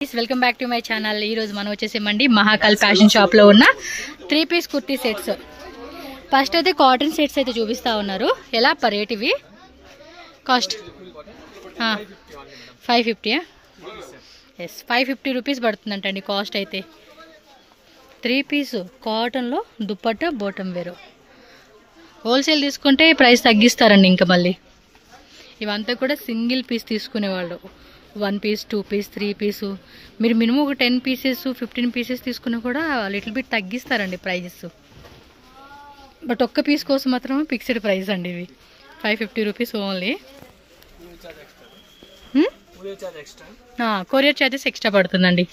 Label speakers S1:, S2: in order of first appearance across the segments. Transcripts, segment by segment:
S1: Guys, welcome back to my channel. ఈరోజు మనం వచ్చేసేమండి Mahakal fashion షాప్లో ఉన్న 3-piece కుర్తీ సెట్స్. ఫస్ట్ అయితే కాటన్ సెట్స్ అయితే చూపిస్తూ ఉన్నారు. ఎలా పర్ రేట్ ఇవి? కాస్ట్ 550. ఎస్, 550 రూపీస్ పడుతుందంటండి కాస్ట్ అయితే. 3-piece కాటన్లో దుప్పట్ట బాటమ్ వేరు. హోల్సేల్ తీసుకుంటే ప్రైస్ తగ్గిస్తారండి. ఇంకా మళ్ళీ ఇవంతా కూడా సింగిల్ పీస్ తీసుకునేవాళ్ళు. 1 piece, 2 piece, 3 piece. మీరు మినిమం ఒక 10 pieces, 15 pieces తీసుకున్నా కూడా లిటిల్ బిట్ తగ్గిస్తారండి ప్రైజెస్. బట్ ఒక్క పీస్ కోసం మాత్రం ఫిక్స్డ్ ప్రైస్ అండి ఇవి. 550 rupees only. Courier charges extra పడుతుందండి.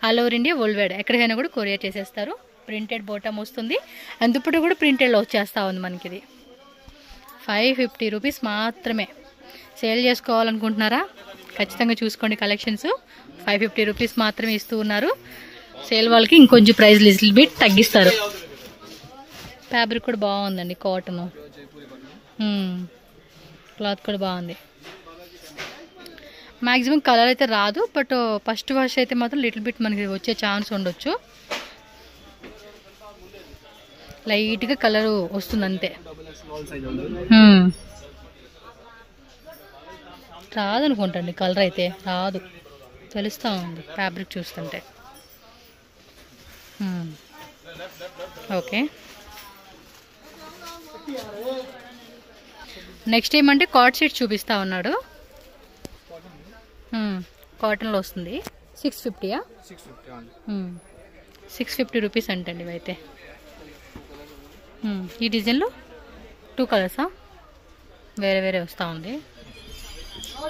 S1: All over India, world wide ఎక్కడికైనా కూడా కొరియర్ చేసేస్తారు. ప్రింటెడ్ బాటమ్ వస్తుంది. అండ్ దుప్పటి కూడా ప్రింటెడ్లో వచ్చేస్తూ ఉంది మనకి. ఇది 550 రూపీస్ మాత్రమే. సేల్ చేసుకోవాలనుకుంటున్నారా? ఖచ్చితంగా చూసుకోండి కలెక్షన్స్. 550 రూపీస్ మాత్రమే ఇస్తూ ఉన్నారు. సేల్ వాళ్ళకి ఇంకొంచెం ప్రైస్ లిటిల్ బిట్ తగ్గిస్తారు. ఫ్యాబ్రిక్ కూడా బాగుందండి, కాటన్ క్లాత్ కూడా బాగుంది. మ్యాక్సిమం కలర్ అయితే రాదు, బట్ ఫస్ట్ వాష్ అయితే మాత్రం లిటిల్ బిట్ మనకి వచ్చే ఛాన్స్ ఉండొచ్చు. లైట్గా కలర్ వస్తుంది అంతే. రాదనుకుంటండి, కలర్ అయితే రాదు, తెలుస్తూ ఉంది ఫ్యాబ్రిక్ చూస్తుంటే. ఓకే, నెక్స్ట్ ఏమంటే కార్డ్ సెట్ చూపిస్తా ఉన్నాడు. కాటన్లో వస్తుంది. 650. 650 రూపీస్ అంటండి ఇవైతే. ఈ డిజైన్లో 2 కలర్సా వేరే వేరే వస్తూ ఉంది.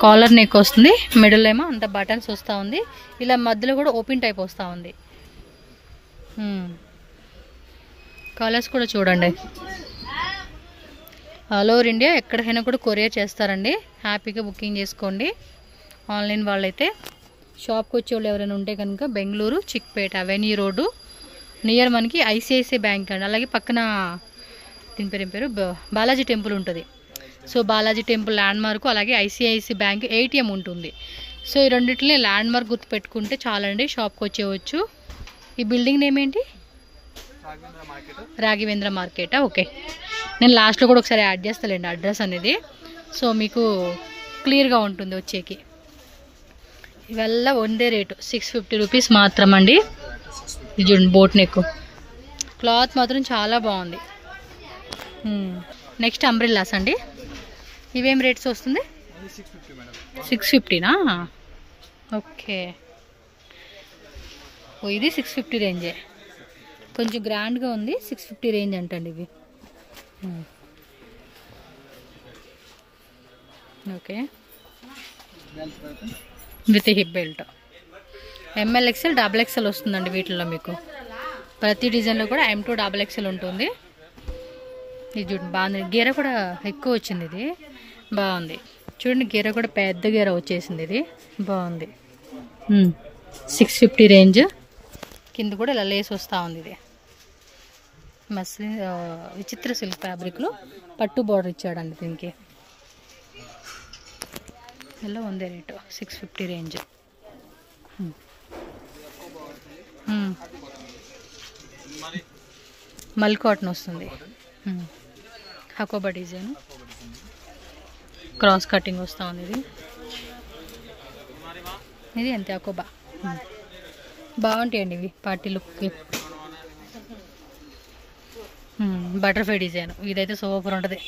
S1: కాలర్ నెక్ వస్తుంది, మిడిల్ ఏమో అంత బటన్స్ వస్తూ ఉంది. ఇలా మధ్యలో కూడా ఓపెన్ టైప్ వస్తూ ఉంది. కలర్స్ కూడా చూడండి. ఆల్ ఓవర్ ఇండియా ఎక్కడికైనా కూడా కొరియర్ చేస్తారండి. హ్యాపీగా బుకింగ్ చేసుకోండి. ఆన్లైన్ వాళ్ళైతే షాప్కి వచ్చే వాళ్ళు ఎవరైనా ఉంటే కనుక Bengaluru Chickpet avenue road near మనకి ఐసిఐసిఐ బ్యాంక్ అండి. అలాగే పక్కన దీని పేరు బాలాజీ టెంపుల్ ఉంటుంది. So Balaji temple land mark, అలాగే ఐసిఐసిఐ బ్యాంక్ ATM ఉంటుంది. సో ఈ రెండింటిని ల్యాండ్ మార్క్ గుర్తు పెట్టుకుంటే చాలండి, షాప్కి వచ్చేవచ్చు. ఈ బిల్డింగ్ నేమ్ ఏంటి? రాఘవేంద్ర మార్కెట్. ఓకే, నేను లాస్ట్లో కూడా ఒకసారి యాడ్ చేస్తాలేండి అడ్రస్ అనేది. సో మీకు క్లియర్గా ఉంటుంది వచ్చేకి. ఇవల్ల వందే రేటు 650 రూపీస్ మాత్రం అండి. ఇది చూడండి, బోట్ నెక్ క్లాత్ మాత్రం చాలా బాగుంది. నెక్స్ట్ అంబ్రెల్లాస్ అండి. ఇవేం రేట్స్ వస్తుంది? 650నా? ఓకే, ఇది 650 రేంజే. కొంచెం గ్రాండ్గా ఉంది. 650 రేంజ్ అంటండి ఇవి. Okay, with hip belt. ML XL XXL వస్తుందండి వీటిల్లో మీకు. ప్రతి డిజైన్లో కూడా M2 XXL ఉంటుంది. ఇది చూడండి, బాగుంది. గీర కూడా ఎక్కువ వచ్చింది, ఇది బాగుంది. చూడండి, గీర కూడా పెద్ద గీర వచ్చేసింది, ఇది బాగుంది. 650 రేంజ్. కింద కూడా ఇలా లేస్ వస్తూ ఉంది. ఇది మస్లిన్ విచిత్ర సిల్క్ ఫ్యాబ్రిక్లో పట్టు బార్డర్ ఇచ్చాడండి దీనికి. ఎలా ఉంది రేటు? 650 రేంజ్. మల్ కాటన్ వస్తుంది. హకోబా డిజైన్, క్రాస్ కటింగ్ వస్తూ ఉంది. ఇది అంతే హకోబా. బాగుంటాయండి ఇవి పార్టీ లుక్కి. బటర్ఫ్లై డిజైన్, ఇదైతే సూపర్ ఉంటుంది.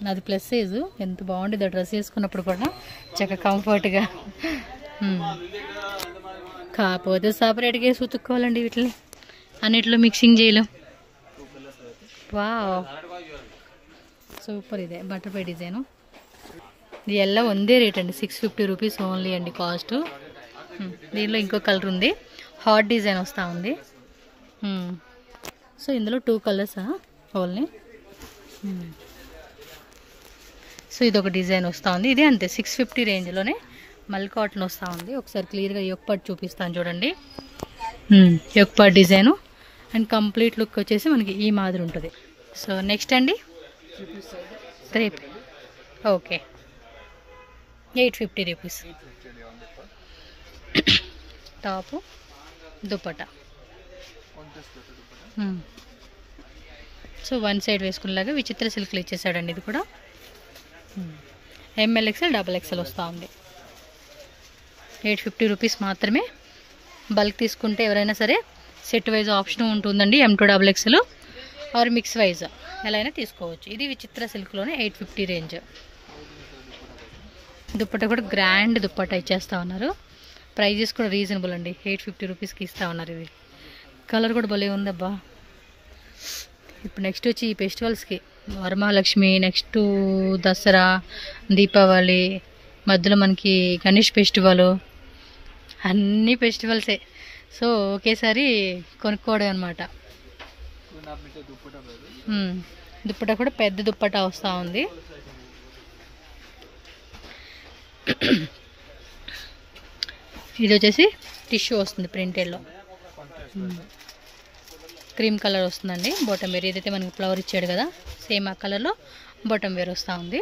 S1: నాది ప్లస్ సైజు. ఎంత బాగుంటుంది ఆ డ్రెస్ వేసుకున్నప్పుడు కూడా, చక్కగా కంఫర్ట్గా. కాకపోతే సపరేట్గా వేసి ఉతుక్కోవాలండి వీటిని, అన్నిట్లో మిక్సింగ్ చేయలేం. Wow, super. ఇదే బటర్ఫ్లై డిజైను. ఇది ఎలా వందే రేట్ అండి, 650 రూపీస్ ఓన్లీ అండి కాస్ట్. దీనిలో ఇంకో కలర్ ఉంది, హాట్ డిజైన్ వస్తూ ఉంది. సో ఇందులో 2 కలర్సా ఓన్లీ. సో ఇది ఒక డిజైన్ వస్తూ ఉంది. ఇది అంతే 650 రేంజ్లోనే మల్ కాటన్ వస్తూ ఉంది. ఒకసారి క్లియర్గా యోక్ పార్ట్ చూపిస్తాను చూడండి. Yoke part design and complete look వచ్చేసి మనకి ఈ మాదిరి ఉంటుంది. సో నెక్స్ట్ అండి 3. Okay, 850 rupees. Top dupatta. So one side వేసుకునేలాగా విచిత్ర సిల్క్లు ఇచ్చేసాడండి. ఇది కూడా ML XL XXL వస్తూ ఉంది. 850 రూపీస్ మాత్రమే. బల్క్ తీసుకుంటే ఎవరైనా సరే సెట్ వైజ్ ఆప్షన్ ఉంటుందండి. M2 XXL are mix wise ఎలా అయినా తీసుకోవచ్చు. ఇది విచిత్ర సిల్క్లోనే 850 రేంజ్. దుప్పట్టా కూడా గ్రాండ్ దుప్పట్టా ఇచ్చేస్తూ ఉన్నారు. ప్రైజెస్ కూడా రీజనబుల్ అండి. 850 రూపీస్కి ఇస్తూ ఉన్నారు. ఇది కలర్ కూడా భలే ఉందబ్బా. ఇప్పుడు నెక్స్ట్ వచ్చి ఈ ఫెస్టివల్స్కి వరమహాలక్ష్మి, నెక్స్ట్ దసరా, దీపావళి, మధ్యలో మనకి గణేష్ ఫెస్టివల్, అన్ని ఫెస్టివల్సే. సో ఒకేసారి కొనుక్కోవడం అనమాట. దుప్పట్టా కూడా పెద్ద దుప్పట్టా వస్తూ ఉంది. ఇది వచ్చేసి టిష్యూ వస్తుంది ప్రింటెడ్లో. క్రీమ్ కలర్ వస్తుందండి. బాటమ్ వేర్ ఏదైతే మనకి ఫ్లవర్ ఇచ్చాడు కదా సేమ్ ఆ కలర్లో బాటమ్ వేర్ వస్తూ ఉంది.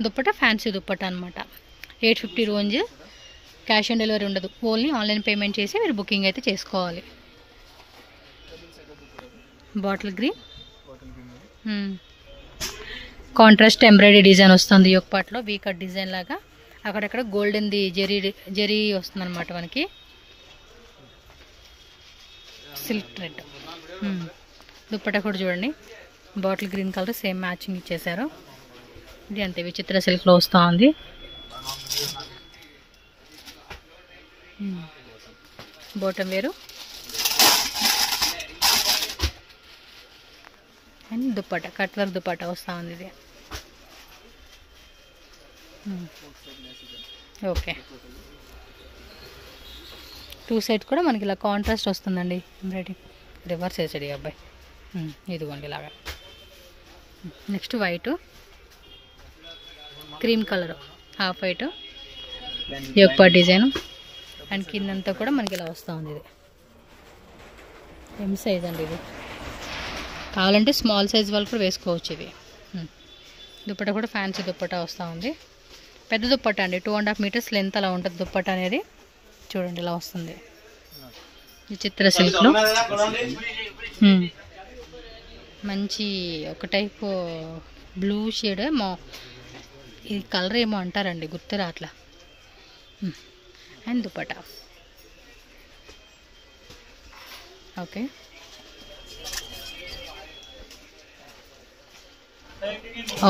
S1: దుప్పట్టా ఫ్యాన్సీ దుప్పట్టా అనమాట. 850 రేంజ్. క్యాష్ ఆన్ డెలివరీ ఉండదు. ఓన్లీ ఆన్లైన్ పేమెంట్ చేసి మీరు బుకింగ్ అయితే చేసుకోవాలి. Bottle green contrast embroidery design వస్తుంది. ఒక పార్ట్లో వీ కట్ డిజైన్ లాగా అక్కడక్కడ గోల్డెన్ది జరీ వస్తుంది అనమాట మనకి. Silk thread. దుప్పట్టా కూడా చూడండి bottle green colour same matching ఇచ్చేసారు. ఇది అంతే విచిత్ర సిల్క్లో వస్తూ ఉంది. బాటమ్ వేరు and dupatta cut work dupatta వస్తూ ఉంది. ఇది ఓకే. 2 సైడ్ కూడా మనకి ఇలా కాంట్రాస్ట్ వస్తుందండి. ఎంబ్రాయిడరీ రివర్స్ వేసాడు ఈ అబ్బాయి. ఇదిగోండి ఇలాగా. Next white, cream colour, half white, యోగపా డిజైన్ అండ్ కిందంతా కూడా మనకి ఇలా వస్తూ ఉంది. ఇది M సైజ్ అండి. ఇది కావాలంటే స్మాల్ సైజ్ వాళ్ళు కూడా వేసుకోవచ్చు. ఇది దుప్పట్టా కూడా ఫ్యాన్సీ దుప్పట్టా వస్తూ ఉంది. పెద్ద దుప్పట్టా అండి. 2.5 మీటర్స్ లెంత్ అలా ఉంటుంది దుప్పట్టా అనేది. చూడండి ఇలా వస్తుంది విచిత్ర సిల్క్లో. మంచి ఒక టైపు బ్లూ షేడ్ ఏమో, ఈ కలర్ ఏమో అంటారండి గుర్తు రాట్లా. And dupatta okay.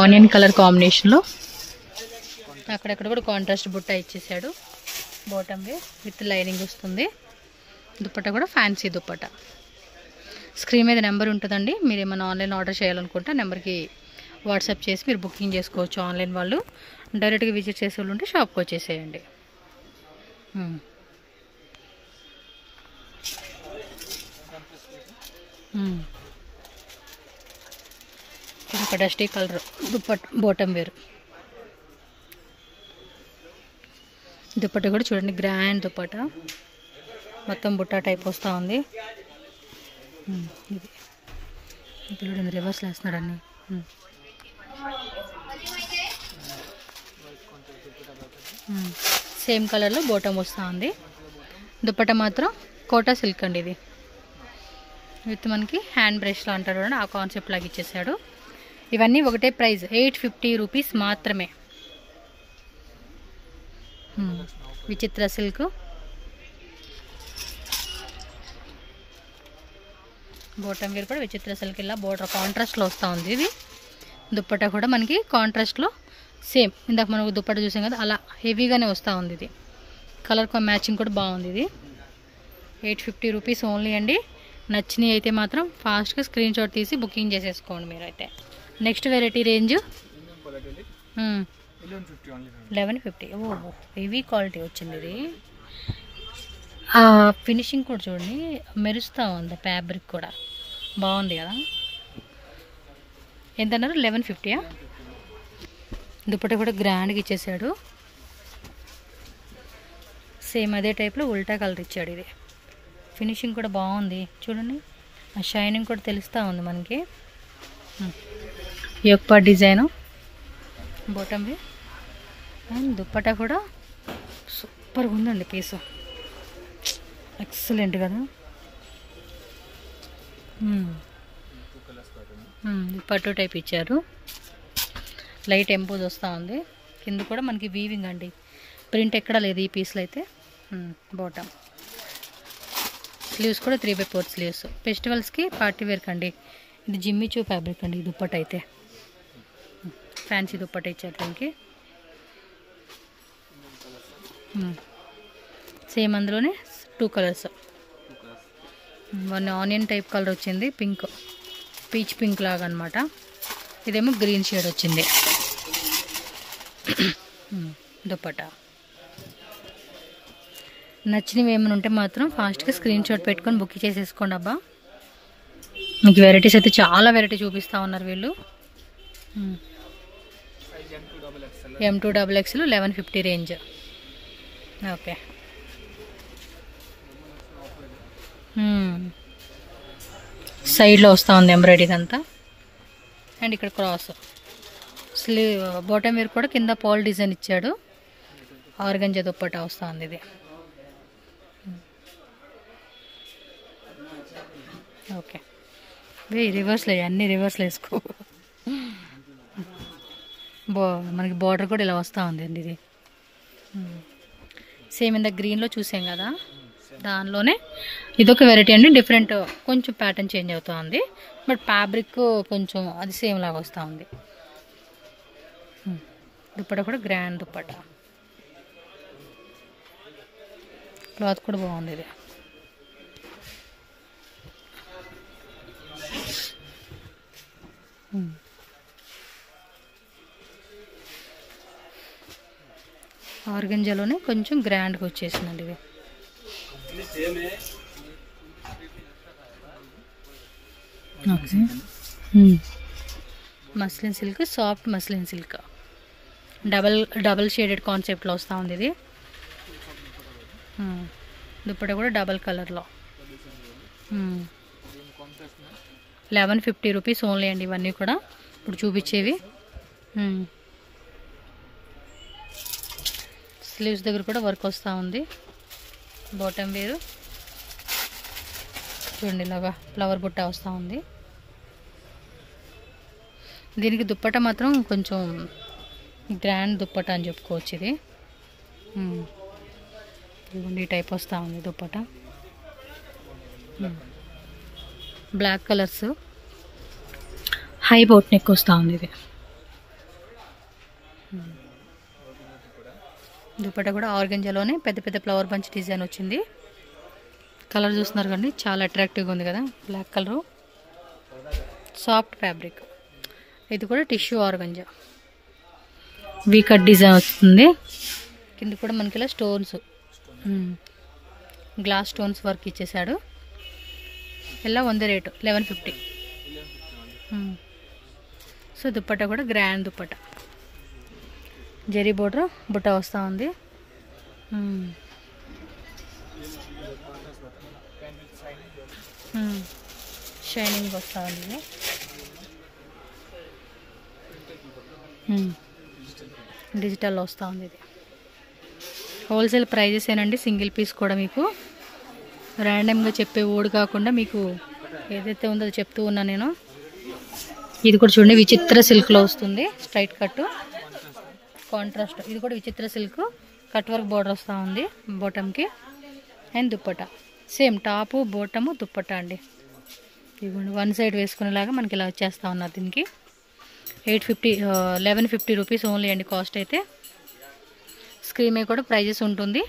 S1: Onion colour కాంబినేషన్లో అక్కడక్కడ కూడా కాంట్రాస్ట్ బుట్ట ఇచ్చేసాడు. బాటమ్ విత్ లైనింగ్ వస్తుంది. దుపట్టా కూడా ఫ్యాన్సీ దుపట్టా. స్క్రీన్ మీద నెంబర్ ఉంటుందండి. మీరు ఏమైనా ఆన్లైన్ ఆర్డర్ చేయాలనుకుంటే నెంబర్కి వాట్సాప్ చేసి మీరు బుకింగ్ చేసుకోవచ్చు. ఆన్లైన్ వాళ్ళు డైరెక్ట్గా విజిట్ చేసే వాళ్ళు ఉంటే షాప్కి వచ్చేసేయండి. ఒక డస్టీ కలర్ దుపట్టా బాటమ్ వేరు. దుపట్టా కూడా చూడండి గ్రాండ్ దుపట్టా మొత్తం బుట్టా టైప్ వస్తూ ఉంది. ఇది చూడండి రివర్స్లో వేస్తున్నాడు అన్ని. సేమ్ కలర్లో బాటమ్ వస్తూ ఉంది. దుపట్టా మాత్రం కోటా సిల్క్ అండి. ఇది విత్ మనకి హ్యాండ్ బ్రష్లో అంటారు చూడండి ఆ కాన్సెప్ట్ లాగా ఇచ్చేసాడు. ఇవన్నీ ఒకటే ప్రైస్ 850 రూపీస్ మాత్రమే. విచిత్ర సిల్క్ బాటమ్ వేర్ కూడా విచిత్ర సిల్క్ ఇలా బోర్డర్ కాంట్రాస్ట్లో వస్తూ ఉంది. ఇది దుప్పట్టా కూడా మనకి కాంట్రాస్ట్లో సేమ్ ఇందాక మనం దుప్పట్టా చూసాం కదా అలా హెవీగానే వస్తూ ఉంది. ఇది కలర్ మ్యాచింగ్ కూడా బాగుంది. ఇది 850 రూపీస్ ఓన్లీ అండి. నచ్చినవి అయితే మాత్రం ఫాస్ట్గా స్క్రీన్ షాట్ తీసి బుకింగ్ చేసేసుకోండి మీరు అయితే. Next variety range 1150. ఓహో హెవీ క్వాలిటీ వచ్చింది. ఇది ఫినిషింగ్ కూడా చూడండి మెరుస్తూ ఉంది. ఫ్యాబ్రిక్ కూడా బాగుంది కదా. ఎంత అన్నారు? 1150. దుపట్టా కూడా గ్రాండ్గా ఇచ్చేసాడు. సేమ్ అదే టైప్లో ఉల్టా కలర్ ఇచ్చాడు. ఇది ఫినిషింగ్ కూడా బాగుంది చూడండి. ఆ షైనింగ్ కూడా తెలుస్తూ ఉంది మనకి. యోగపా డిజైను బాటమ్ అండ్ దుపట్టా కూడా సూపర్గా ఉందండి పీసు, ఎక్సలెంట్ కదా. పట్టు టైప్ ఇచ్చారు, లైట్ ఎంపోజ్ వస్తూ ఉంది. కింద కూడా మనకి వీవింగ్ అండి, ప్రింట్ ఎక్కడ లేదు ఈ పీస్లో అయితే. బాటమ్ స్లీవ్స్ కూడా 3/4 స్లీవ్స్. ఫెస్టివల్స్కి పార్టీ వేర్కి అండి. ఇది జిమ్మిచూ ఫ్యాబ్రిక్ అండి. దుప్పట అయితే ఫ్యాన్సీ దుప్పట ఇచ్చారు దీనికి. సేమ్ అందులోనే 2 colours. One onion type colour వచ్చింది, పింక్, పీచ్ పింక్ లాగా అనమాట. ఇదేమో గ్రీన్ షేడ్ వచ్చింది దుప్పట. నచ్చినవి ఏమైనా ఉంటే మాత్రం ఫాస్ట్గా స్క్రీన్ షాట్ పెట్టుకొని బుక్ చేసేసుకోండి అబ్బా. మీకు వెరైటీస్ అయితే చాలా వెరైటీ చూపిస్తూ ఉన్నారు వీళ్ళు. M2XXL 1150 range. ఓకే, సైడ్లో వస్తూ ఉంది ఎంబ్రాయిడరీ అంతా. అండ్ ఇక్కడ క్రాస్ స్లీవ్, బాటమ్ వేర్ కూడా కింద పాల్ డిజైన్ ఇచ్చాడు. ఆర్గంజా దుప్పట వస్తూ ఉంది ఇది. ఓకే, రివర్స్లో అన్నీ రివర్స్లో వేసుకో. మనకి బార్డర్ కూడా ఇలా వస్తూ ఉంది అండి ఇది. సేమ్ ఇంత గ్రీన్లో చూసాం కదా, దానిలోనే ఇదొక వెరైటీ అండి. డిఫరెంట్, కొంచెం ప్యాటర్న్ చేంజ్ అవుతూ ఉంది, బట్ ఫ్యాబ్రిక్ కొంచెం అది సేమ్ లాగా వస్తూ ఉంది. దుప్పట కూడా గ్రాండ్ దుప్పట, క్లాత్ కూడా బాగుంది ఇది. ఆర్గంజాలోనే కొంచెం గ్రాండ్గా వచ్చేసిందండి ఇది. Okay, muslin silk, soft muslin silk, double shaded కాన్సెప్ట్లో వస్తూ ఉంది ఇది. దుప్పట కూడా డబల్ కలర్లో. 1150 రూపీస్ ఓన్లీ అండి ఇవన్నీ కూడా ఇప్పుడు చూపించేవి. స్లీవ్స్ దగ్గర కూడా వర్క్ వస్తూ ఉంది. బాటమ్ వేరు చూడండి, ఇలాగా ఫ్లవర్ బుట్ట వస్తూ ఉంది. దీనికి దుప్పట మాత్రం కొంచెం గ్రాండ్ దుప్పట అని చెప్పుకోవచ్చు ఇది. ఈ టైప్ వస్తూ ఉంది దుప్పట. Black colours, high boat neck వస్తూ ఉంది ఇది. దుప్పట కూడా ఆర్గంజాలోనే పెద్ద పెద్ద ఫ్లవర్ బంచ్ డిజైన్ వచ్చింది. కలర్ చూస్తున్నారు కండి, చాలా అట్రాక్టివ్గా ఉంది కదా. Black colour, soft fabric. ఇది కూడా tissue organza, V cut design వస్తుంది. కింద కూడా మనకి ఇలా స్టోన్స్, గ్లాస్ స్టోన్స్ వర్క్ ఇచ్చేసాడు. ఇలా 100 రేటు 1150. సో దుప్పట కూడా గ్రాండ్ దుప్పట, జరీ బోర్డర్ బుట్ట వస్తూ ఉంది. షైనింగ్ వస్తూ ఉంది. డిజిటల్లో వస్తూ ఉంది ఇది. హోల్సేల్ ప్రైజెస్ ఏనండి, సింగిల్ పీస్ కూడా మీకు ర్యాండమ్గా చెప్పే ఓడి కాకుండా మీకు ఏదైతే ఉందో అది చెప్తూ ఉన్నా నేను. ఇది కూడా చూడండి, విచిత్ర సిల్క్లో వస్తుంది, స్ట్రైట్ కట్ కాంట్రాస్ట్. ఇది కూడా విచిత్ర సిల్క్, కట్ వర్క్ బోర్డర్ వస్తూ ఉంది బాటమ్కి. And dupatta same, top bottom dupatta అండి. ఇదిగోండి, వన్ సైడ్ వేసుకునేలాగా మనకి ఇలా వచ్చేస్తూ ఉన్నారు. దీనికి 1150 రూపీస్ ఓన్లీ అండి కాస్ట్ అయితే. స్క్రీన్ మీద కూడా ప్రైజెస్ ఉంటుంది.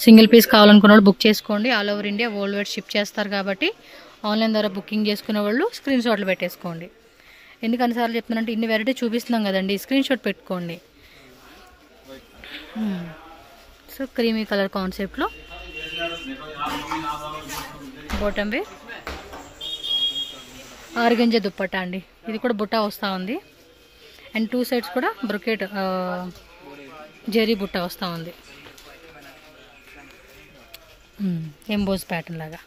S1: సింగిల్ పీస్ కావాలనుకున్న వాళ్ళు బుక్ చేసుకోండి. All over India world wide ship చేస్తారు కాబట్టి ఆన్లైన్ ద్వారా బుకింగ్ చేసుకునే వాళ్ళు స్క్రీన్ షాట్లు పెట్టేసుకోండి. ఎందుకు అన్నిసార్లు చెప్తున్నానంటే ఇన్ని వెరైటీ చూపిస్తున్నాం కదండి, స్క్రీన్ షాట్ పెట్టుకోండి. సో క్రీమీ కలర్ కాన్సెప్ట్లో బాటమ్ వే ఆర్గంజా దుప్పట్టా అండి. ఇది కూడా బుట్ట వస్తూ ఉంది. అండ్ 2 సైడ్స్ కూడా బ్రొకెట్ జరీ బుట్ట వస్తూ ఉంది, ఎంబోజ్ ప్యాటర్న్ లాగా.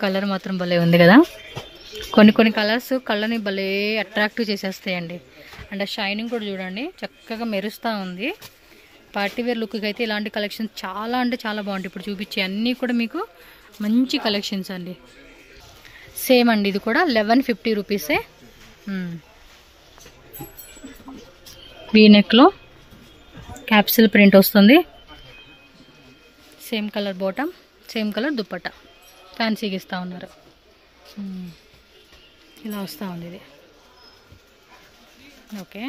S1: కలర్ మాత్రం భలే ఉంది కదా. కొన్ని కలర్స్ కళ్ళని భలే అట్రాక్టివ్ చేసేస్తాయండి. అండ్ షైనింగ్ కూడా చూడండి, చక్కగా మెరుస్తూ ఉంది. పార్టీవేర్ లుక్కి అయితే ఇలాంటి కలెక్షన్స్ చాలా అంటే చాలా బాగుంటాయి. ఇప్పుడు చూపించే అన్నీ కూడా మీకు మంచి కలెక్షన్స్ అండి. సేమ్ అండి, ఇది కూడా 1150 రూపీసే. వీనెక్లో క్యాప్సిల్ ప్రింట్ వస్తుంది. Same colour bottom, same colour dupatta, ఫ్యాన్సీగా ఇస్తూ ఉన్నారు. ఇలా వస్తూ ఉంది ఇది. ఓకే,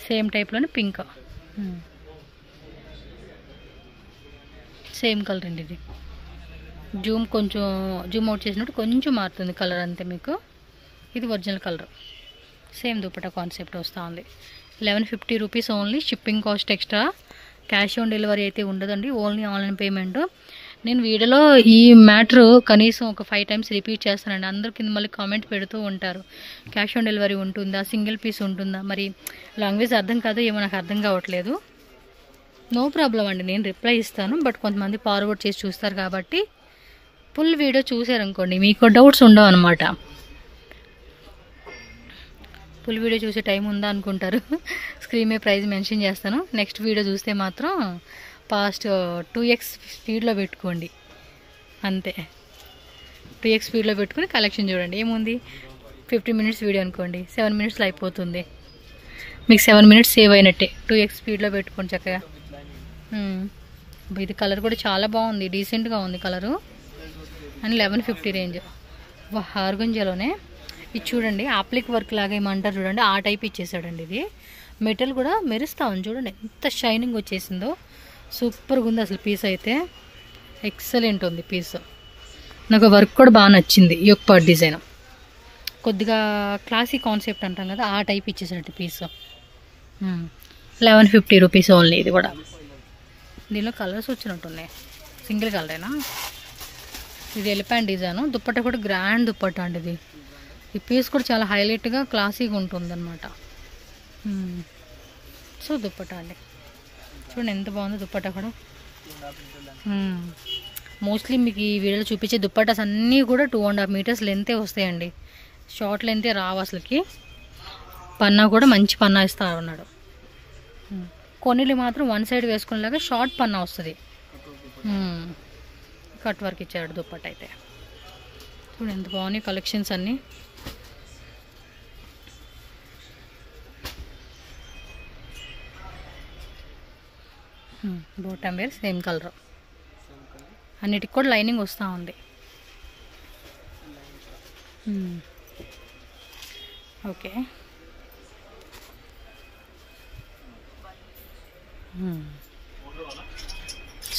S1: సేమ్ టైప్లోనే పింక్, సేమ్ కలర్ అండి ఇది. కొంచెం జూమ్ అవుట్ చేసినట్టు కొంచెం మారుతుంది కలర్ అంతే మీకు. ఇది original colour. Same dupatta concept వస్తూ ఉంది. 1150 rupees only. Shipping cost extra. Cash on delivery అయితే ఉండదండి, ఓన్లీ ఆన్లైన్ పేమెంట్. నేను వీడియోలో ఈ మ్యాటర్ కనీసం ఒక 5 టైమ్స్ రిపీట్ చేస్తానండి. అందరూ కింద మళ్ళీ కామెంట్ పెడుతూ ఉంటారు, క్యాష్ ఆన్ డెలివరీ ఉంటుందా, సింగిల్ పీస్ ఉంటుందా. మరి లాంగ్వేజ్ అర్థం కాదు ఏమో, నాకు అర్థం కావట్లేదు. నో ప్రాబ్లం అండి, నేను రిప్లై ఇస్తాను. బట్ కొంతమంది ఫార్వర్డ్ చేసి చూస్తారు కాబట్టి ఫుల్ వీడియో చూసారనుకోండి మీకు డౌట్స్ ఉండవు అనమాట. ఫుల్ వీడియో చూసే టైం ఉందా అనుకుంటారు. స్క్రీన్ మీద ప్రైస్ మెన్షన్ చేస్తాను. నెక్స్ట్ వీడియో చూస్తే మాత్రం ఫాస్ట్ 2x స్పీడ్లో పెట్టుకోండి అంతే. 2x స్పీడ్లో పెట్టుకుని కలెక్షన్ చూడండి. ఏముంది, 50 మినిట్స్ వీడియో అనుకోండి, 7 మినిట్స్లో అయిపోతుంది. మీకు 7 మినిట్స్ సేవ్ అయినట్టే. 2x స్పీడ్లో పెట్టుకోండి చక్కగా. ఇది కలర్ కూడా చాలా బాగుంది, డీసెంట్గా ఉంది కలరు. And 1150 range. హార్గంజాలోనే ఇది చూడండి, ఆప్లిక్ వర్క్ లాగా ఏమంటారు చూడండి, ఆ టైప్ ఇచ్చేసాడండి. ఇది మెటల్ కూడా మెరుస్తూ ఉంది చూడండి, ఎంత షైనింగ్ వచ్చేసిందో. సూపర్గా ఉంది అసలు పీస్ అయితే, ఎక్సలెంట్ ఉంది పీస్. నాకు వర్క్ కూడా బాగా నచ్చింది. యోక్ పార్ట్ డిజైన్ కొద్దిగా క్లాసిక్ కాన్సెప్ట్ అంటాం కదా, ఆ టైప్ ఇచ్చేసాడు పీస్. 1150 rupees only. ఇది కూడా దీనిలో కలర్స్ వచ్చినట్టున్నాయి, సింగిల్ కలరేనా. ఇది ఎలిఫెంట్ డిజైన్. దుప్పట్టా కూడా గ్రాండ్ దుప్పట్టా అండి ఇది. ఈ పీస్ కూడా చాలా హైలైట్గా క్లాసీగా ఉంటుందన్నమాట. సో దుప్పట్టా అండి చూడండి ఎంత బాగుందో దుప్పట్టా కూడా. మోస్ట్లీ మీకు ఈ వీడియోలో చూపించే దుప్పటాస్ అన్నీ కూడా 2.5 మీటర్స్ లెంతే వస్తాయండి, షార్ట్ లెంతే రావు అసలుకి. పన్నా కూడా మంచి పన్నా ఇస్తా ఉన్నాడు. కొన్నిళ్ళు మాత్రం వన్ సైడ్ వేసుకునేలాగా షార్ట్ పన్నా వస్తుంది. కట్ వర్క్ ఇచ్చాడు దుప్పట్టా అయితే. చూడండి ఎంత బాగున్నాయి కలెక్షన్స్ అన్నీ. బాటమ్ వేర్ సేమ్ కలర్, అన్నిటికి కూడా లైనింగ్ వస్తూ ఉంది. Okay,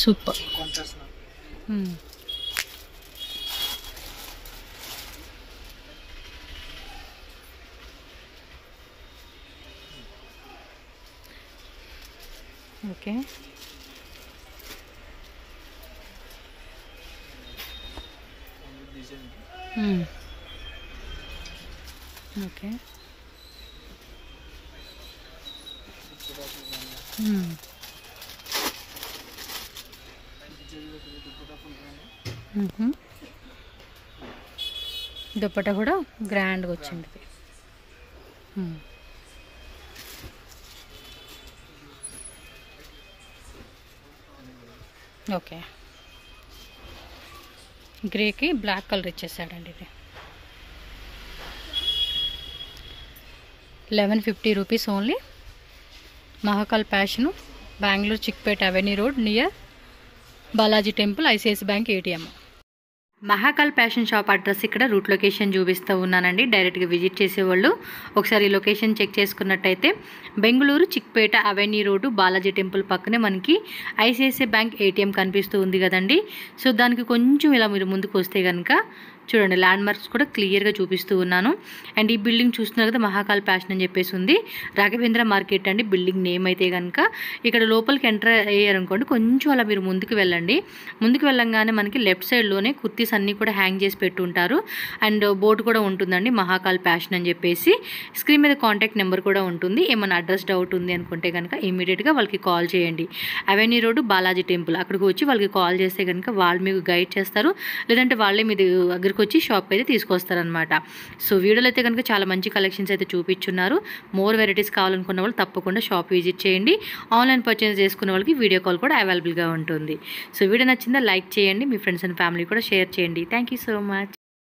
S1: super. Okay, okay, dupatta కూడా గ్రాండ్గా వచ్చింది. ఓకే, గ్రేకి బ్లాక్ కలర్ ఇచ్చేసాడండి. ఇది 1150 rupees only. Mahakal fashion, Bengaluru Chickpet avenue road near Balaji temple, ICICI bank ATM. Mahakal fashion shop address ఇక్కడ రూట్ లొకేషన్ చూపిస్తూ ఉన్నానండి. డైరెక్ట్గా విజిట్ చేసేవాళ్ళు ఒకసారి లొకేషన్ చెక్ చేసుకున్నట్టయితే Bengaluru Chickpet avenue road Balaji temple పక్కనే మనకి ఐసిఐసిఐ బ్యాంక్ ఏటీఎం కనిపిస్తూ ఉంది కదండి. సో దానికి కొంచెం ఇలా మీరు ముందుకు వస్తే కనుక చూడండి ల్యాండ్ మార్క్స్ కూడా క్లియర్గా చూపిస్తూ ఉన్నాను. అండ్ ఈ బిల్డింగ్ చూస్తున్నారు కదా, మహాకాల్ ఫ్యాషన్ అని చెప్పేసి ఉంది. రాఘవేంద్ర మార్కెట్ అండి బిల్డింగ్ నేమ్ అయితే కనుక. ఇక్కడ లోపలికి ఎంటర్ అయ్యారనుకోండి, కొంచెం అలా మీరు ముందుకు వెళ్ళండి. ముందుకు వెళ్ళంగానే మనకి లెఫ్ట్ సైడ్లోనే కుర్తీస్ అన్నీ కూడా హ్యాంగ్ చేసి పెట్టుంటారు. అండ్ బోర్డు కూడా ఉంటుందండి మహాకాల్ ఫ్యాషన్ అని చెప్పేసి. స్క్రీన్ మీద కాంటాక్ట్ నెంబర్ కూడా ఉంటుంది. ఏమైనా అడ్రస్ డౌట్ ఉంది అనుకుంటే కనుక ఇమీడియట్గా వాళ్ళకి కాల్ చేయండి. అవెన్యూ రోడ్డు బాలాజీ టెంపుల్ అక్కడికి వచ్చి వాళ్ళకి కాల్ చేస్తే కనుక వాళ్ళు మీకు గైడ్ చేస్తారు. లేదంటే వాళ్ళే మీ దగ్గరకు దగ్గరికి వచ్చి షాప్కి అయితే తీసుకొస్తారనమాట. సో వీడియోలో అయితే కనుక చాలా మంచి కలెక్షన్స్ అయితే చూపించున్నారు. మోర్ వెరైటీస్ కావాలనుకున్న వాళ్ళు తప్పకుండా షాప్ విజిట్ చేయండి. ఆన్లైన్ పర్చేస్ చేసుకున్న వాళ్ళకి వీడియో కాల్ కూడా అవైలబుల్గా ఉంటుంది. సో వీడియో నచ్చిందా లైక్ చేయండి, మీ ఫ్రెండ్స్ అండ్ ఫ్యామిలీ కూడా షేర్ చేయండి. Thank you so much.